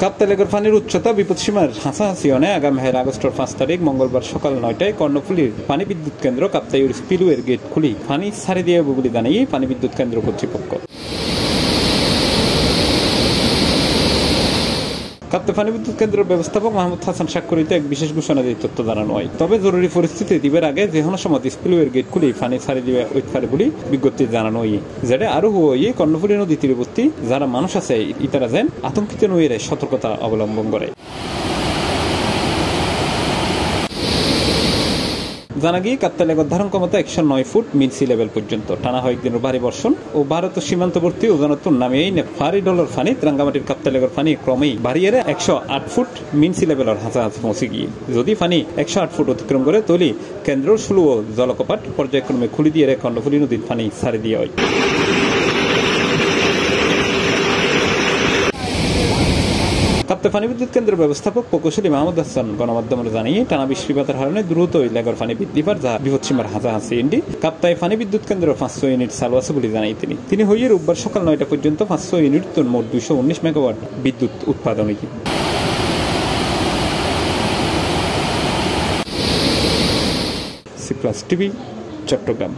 কাপ্তাইলেগর পানির উচ্চতা বিপদসীমার হাসাহাসি অনে আগামী 1 আগস্টের 5 তারিখ মঙ্গলবার সকাল 9টায় কর্ণফুলীর পানি বিদ্যুৎ কেন্দ্র কাপ্তাইয়ের স্পিলওয়ের গেট খুলি পানি ছাড়ি দিয়ে বলে জানিয়ে পানি বিদ্যুৎ কেন্দ্র কর্তৃপক্ষ। কাপ্তাই পানি বিদ্যুৎ কেন্দ্রের ব্যবস্থাপক মাহমুদ হাসান স্বাক্ষরিত এক বিশেষ ঘোষণা দিয়ে তথ্য জানানো হয়। তবে জরুরি পরিস্থিতি দিবের আগে যে কোনো সময় স্পিলওয়ের গেট খুলি পানি ছাড়ি দিয়ে উঠতে পারে বলে বিজ্ঞপ্তি জানানো হয়। যেটা আরো হয়ে কর্ণফুলী নদী তীরবর্তী যারা মানুষ আছে ইতারা যেন আতঙ্কিত নয় সতর্কতা অবলম্বন করে। জানা গিয়ে কাপ্তাইলেগর ধারণ ক্ষমতা 109 ফুট মিন সি লেভেল পর্যন্ত টানা হয় একদিনের ভারী বর্ষণ ও ভারত সীমান্তবর্তী ওজনত্তর নামে ফারি ডলার ফানি রাঙ্গামাটির কাপ্তাইলেগর ফানি ক্রমেই বাড়িয়ে 108 ফুট মিন সি লেভেলের হাঁচাহাঁচি পৌঁছে গিয়ে যদি ফানি 108 ফুট অতিক্রম করে তৈলি কেন্দ্র শুলু ও জলকপাট পর্যায়ক্রমে খুলি দিয়ে কর্ণফুলী নদীর ফানি ছাড়ি দিয়ে হয়। কাপ্তাই পানি বিদ্যুৎ কেন্দ্রের ব্যবস্থাপক প্রকৌশলী মাহমুদ হাসান গণমাধ্যমে জানিয়ে টানা বৃষ্টিপাতের কারণে দ্রুত লেগর পানি বৃদ্ধি পার যা বিপদসীমার হাঁচাহাঁচি এন্ডি কাপ্তাই পানি বিদ্যুৎ কেন্দ্র 500 ইউনিট চালু আছে বলে জানাই তিনি হইয়ে রোববার সকাল 9টা পর্যন্ত 500 ইউনিট মোট 219 মেগাওয়াট বিদ্যুৎ উৎপাদন হয়েছে। C plus TV, Chittagong.